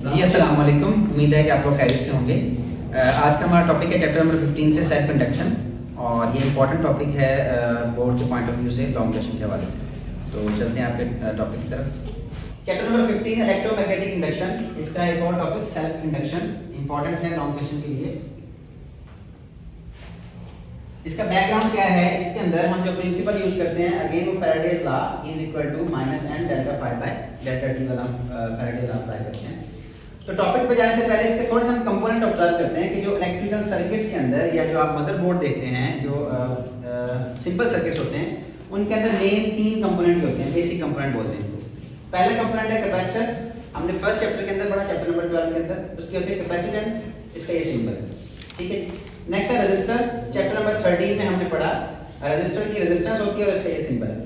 जी अस्सलाम वालेकुम। उम्मीद है कि आप लोग खैरियत से होंगे। आज का हमारा टॉपिक है चैप्टर नंबर 15 से सेल्फ इंडक्शन, और ये इंपॉर्टेंट टॉपिक है बोर्ड के पॉइंट ऑफ व्यू से, लॉन्ग क्वेश्चन के हवाले से। तो चलते हैं आपके टॉपिक की तरफ। चैप्टर नंबर 15 इलेक्ट्रोमैग्नेटिक इंडक्शन, इसका एक और टॉपिक सेल्फ इंडक्शन इंपॉर्टेंट है लॉन्ग क्वेश्चन के लिए। इसका बैकग्राउंड क्या है, इसके अंदर हम जो प्रिंसिपल यूज करते हैं अगेन वो Faraday's law is equal to minus N delta phi by delta T वाला फैराडे लॉ अप्लाई करते हैं। तो टॉपिक पे जाने से पहले इसके थोड़े से हम कंपोनेंट ऑब्जर्व करते हैं कि जो इलेक्ट्रिकल सर्किट्स के अंदर या जो आप मदरबोर्ड देखते हैं, जो सिंपल सर्किट्स होते हैं, उनके अंदर मेन 3 कंपोनेंट होते हैं, बेसिक कंपोनेंट बोलते हैं इनको। पहला कंपोनेंट है कैपेसिटर, हमने फर्स्ट चैप्टर के अंदर पढ़ा, चैप्टर नंबर 12 के अंदर। उसके होते हैं कैपेसिटेंस, इसका ये सिंबल है, ठीक है। नेक्स्ट है रेजिस्टर, चैप्टर नंबर 13 में हमने पढ़ा रेजिस्टर की रेजिस्टेंस होती है और इसका ये सिंबल है।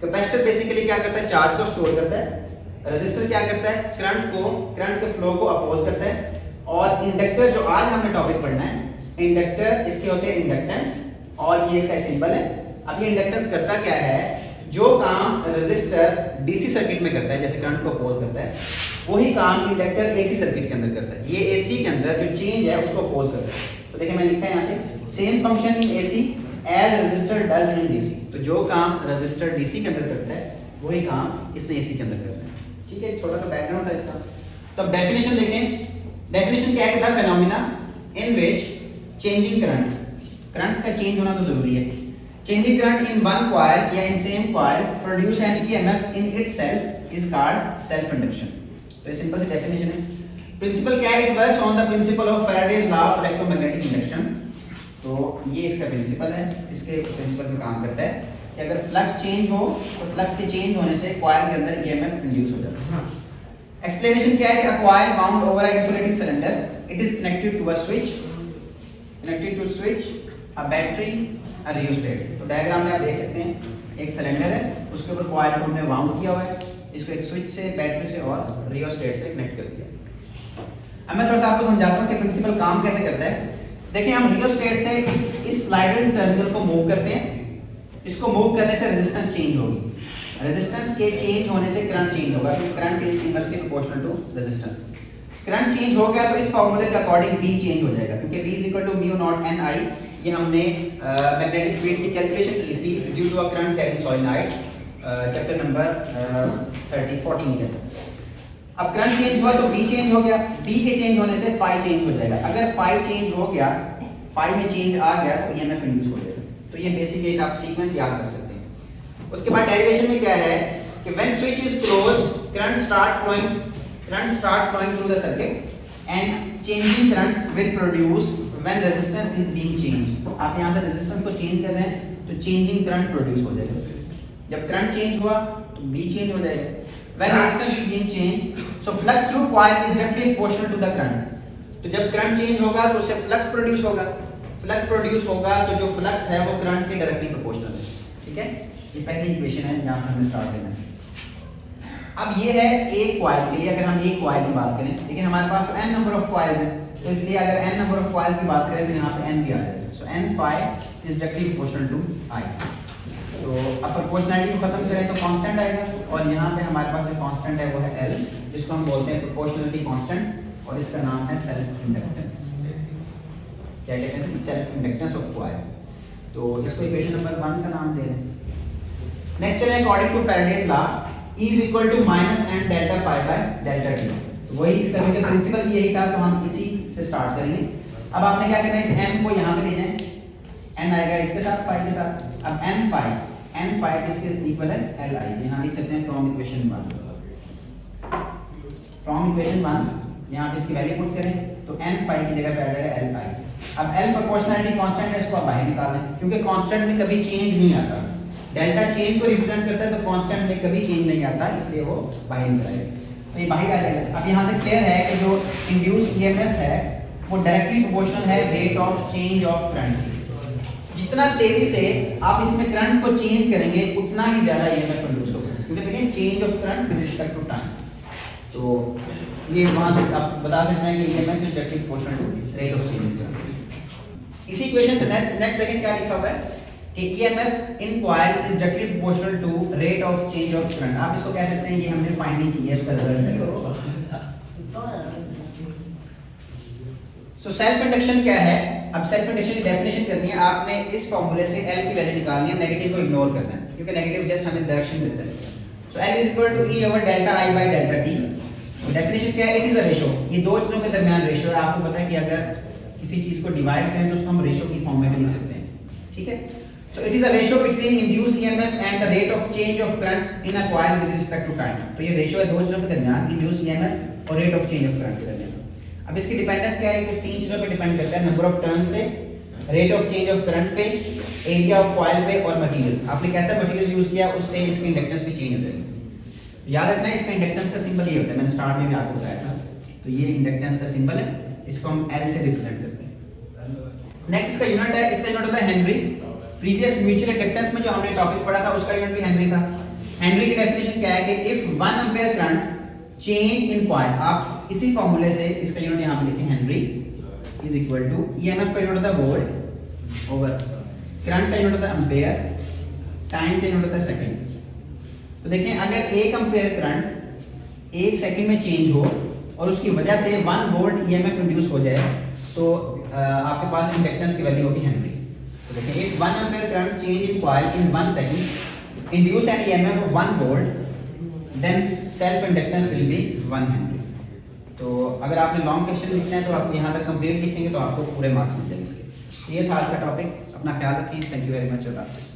कैपेसिटर बेसिकली क्या करता है, चार्ज को स्टोर करता है। रेजिस्टर क्या करता है, करंट के फ्लो को अपोज करता है। और इंडक्टर जो आज हमने टॉपिक पढ़ना है, इंडक्टर इसके होते हैं इंडक्टेंस, और ये इसका सिंबल है। अब ये इंडक्टेंस करता क्या है, जो काम रेजिस्टर डीसी सर्किट में करता है, जैसे करंट को अपोज करता है, वही काम इंडक्टर एसी सर्किट के अंदर करता है। ये एसी के अंदर जो चेंज है उसको अपोज करता है। तो देखिए मैं लिखा है यहाँ पे, same function in AC as resistor does in DC. तो जो काम रेजिस्टर डीसी के अंदर करता है वही काम इसने एसी के अंदर करता है, ठीक है। छोटा सा बैकग्राउंड है इसका। तो अब डेफिनेशन देखें, डेफिनेशन क्या है, phenomena in which changing current का चेंज होना तो जरूरी है। Changing current in one coil या in same coil produce an EMF in itself is called self induction. तो ये सिंपल सी डेफिनेशन है। प्रिंसिपल क्या है, it works on the principle of Faraday's law of electromagnetic induction. तो ये इसका प्रिंसिपल है, इसके प्रिंसिपल में काम करता है कि अगर फ्लक्स चेंज हो तो फ्लक्स के चेंज होने से कॉइल के अंदर ईएमएफ इंड्यूस हो जाता है। एक्सप्लेनेशन क्या है कि a coil bound over a insulating cylinder, it is connected to a switch, a battery, a rheostat. तो डायग्राम में आप देख सकते हैं, एक सिलेंडर है, उसके ऊपर कॉइल को हमने वाउंड किया हुआ है, इसको एक स्विच से, बैटरी से और रियोस्टेट से कनेक्ट कर दिया। अब मैं थोड़ा सा आपको समझाता हूँ कि प्रिंसिपल काम कैसे करता है। देखिए हम रियोस्टेट से इस स्लाइडेड टर्मिनल को मूव करते हैं, इसको मूव करने से रेजिस्टेंस चेंज होगी, रेजिस्टेंस के चेंज होने से करंट चेंज होगा, क्योंकि current is inversely proportional to resistance. Current change हो गया तो इस फार्मूले के अकॉर्डिंग B चेंज हो जाएगा, क्योंकि B equal to mu naught N I, ये हमने मैग्नेटिक फील्ड की कैलकुलेशन की थी due to a current carrying solenoid, chapter number 14 के अंदर। अब करंट चेंज हुआ तो B चेंज हो गया, B के चेंज होने से फाई चेंज हो जाएगा। अगर फाई चेंज हो गया, फाई में चेंज आ गया तो ईएमएफ इंड्यूस हो जाएगा। तो ये बेसिक एक आप सीक्वेंस याद रख सकते हैं। उसके बाद डेरिवेशन में क्या है कि when switch is closed, current start flowing through the circuit and changing current will produce when resistance is being changed. आप यहां से रेजिस्टेंस को चेंज कर रहे हैं तो चेंजिंग करंट प्रोड्यूस हो जाएगा। जब करंट चेंज हुआ तो B चेंज हो जाएगा। When resistance is being changed, so flux through coil is directly proportional to the current. तो जब करंट चेंज होगा तो उससे फ्लक्स प्रोड्यूस होगा, फ्लक्स प्रोड्यूस होगा तो जो फ्लक्स है वो करंट के डायरेक्टली प्रोपोर्शनल है, ठीक है। ये पहली इक्वेशन है, यहाँ से हमने स्टार्ट करना है। अब ये है एक कॉइल के लिए, अगर हम एक कॉइल की बात करें, लेकिन हमारे पास तो n नंबर ऑफ कॉइल्स हैं, तो इसलिए अगर n नंबर ऑफ कॉइल्स की बात करें तो यहाँ पे n भी आ जाएगा। सो n phi is directly proportional to I। तो अब प्रोपोर्शनैलिटी को खत्म करें तो कांस्टेंट आएगा, और यहाँ पे हमारे पास जो कांस्टेंट है वो है L, जिसको हम बोलते हैं प्रोपोर्शनैलिटी कांस्टेंट, और इसका नाम है सेल्फ इंडक्टेंस। क्या कहते हैं, सेल्फ इंडक्टेंस ऑफ कॉइल। तो इसको इक्वेशन नंबर 1 का नाम दे दें। नेक्स्ट है according to Faraday's law E is equal to minus n delta phi by delta t। तो वही इसका प्रिंसिपल भी यही था, तो हम इसी से स्टार्ट करेंगे। अब आपने क्या करना है, इस n को यहाँ पे ले जाएं, n आएगा इसके साथ, phi के साथ। अब n phi किसके इक्वल है, Li। यहाँ लिख सकते हैं फ्रॉम इक्वेशन 1 यहाँ पे इसकी वैल्यू पुट करें तो n phi की जगह पे आ जाएगा Li। अब L प्रोपोर्शनैलिटी कांस्टेंट है, इसको आप बाहर निकाल लें, क्योंकि कांस्टेंट में कभी चेंज नहीं आता। डेल्टा चेंज को रिप्रेजेंट करता है, तो कांस्टेंट में कभी चेंज नहीं आता, इसलिए वो बाहर निकलेगा। तो ये बाहर आ जाएगा। अब यहाँ से क्लियर है कि जो इंड्यूस ईएमएफ है वो डायरेक्टली प्रोपोर्शनल है rate of change of current. जितना तेजी से आप इसमें करंट को चेंज करेंगे उतना ही ज्यादा ईएमएफ प्रोड्यूस होगा, क्योंकि देखिए change of current with respect to time. तो ये वहां से आप बता सकते हैं कि EMF is directly proportional to rate of change of current. इसी इक्वेशन से नेक्स्ट देखें क्या लिखा हुआ है कि EMF in coil is directly proportional to rate of change of current. आप इसको कह सकते हैं, ये हमने फाइंडिंग की है, इसका रिजल्ट है। सो सेल्फ इंडक्शन क्या है? अब सेल्फ इंडक्शन की डेफिनेशन करनी है, आपने इस फॉर्मूले से L की वैल्यू निकालनी है, नेगेटिव को इग्नोर करना है क्योंकि नेगेटिव जस्ट हमें डायरेक्शन देता है। So L is equal to E over delta I by delta T। Definition क्या है? इट इज अ रेशो, ये दो चीजों के दरमियान रेशो है। आपको पता है कि अगर किसी चीज को डिवाइड करें तो उसको हम रेशो की फॉर्म में भी लिख सकते हैं, ठीक है। So it is a ratio between induced EMF and the rate of change of current in a coil with respect to time. तो ये रेशो है दो चीजों के दरमियान, इंड्यूस्ड ईएमएफ और rate of change of current के दरमियान। अब इसकी डिपेंडेंस क्या है? कुछ तीन चीजों पे डिपेंड करता है, नंबर ऑफ टर्न्स पे, rate of change of current पे, एरिया ऑफ कॉइल पे और मटेरियल। आपने कैसा मटेरियल यूज किया उससे इसकी इंडक्टेंस भी चेंज हो जाएगी। याद रखना है इसका इंडक्टेंस का सिंबल ये होता है, मैंने स्टार्ट में भी आपको बताया था। तो ये इंडक्टेंस का सिंबल है, इसको हम L से रिप्रेजेंट करते हैं। नेक्स्ट इसका यूनिट है, इसका यूनिट होता है हेनरी। प्रीवियस म्यूचुअल इंडक्टेंस में जो हमने टॉपिक पढ़ा था उसका यूनिट भी हेनरी था। हेनरी की डेफिनेशन क्या है कि if 1 ampere current change in coil, आप इसी फॉर्मूले से इसका यूनिट यहां पे लिखें, henry is equal to EMF का यूनिट होता है वोल्ट ओवर करंट का यूनिट होता है एम्पीयर, टाइम का यूनिट होता है सेकंड। तो देखें अगर 1 एम्पीयर करंट 1 सेकंड में चेंज हो और उसकी वजह से 1 वोल्ट ईएमएफ इंड्यूस हो जाए तो आपके पास इंडक्टेंस की वैल्यू होगी हेनरी। तो देखिए if 1 ampere current change in coil in 1 second induce an EMF of 1 volt then self inductance will be 1 henry. तो अगर आपने लॉन्ग क्वेश्चन लिखना है तो आप यहाँ तक कंप्लीट लिखेंगे तो आपको पूरे मार्क्स मिल जाएंगे इसके। ये था आज का टॉपिक, अपना ख्याल रखिए, थैंक यू वेरी मच, अल्लाह हाफिज़।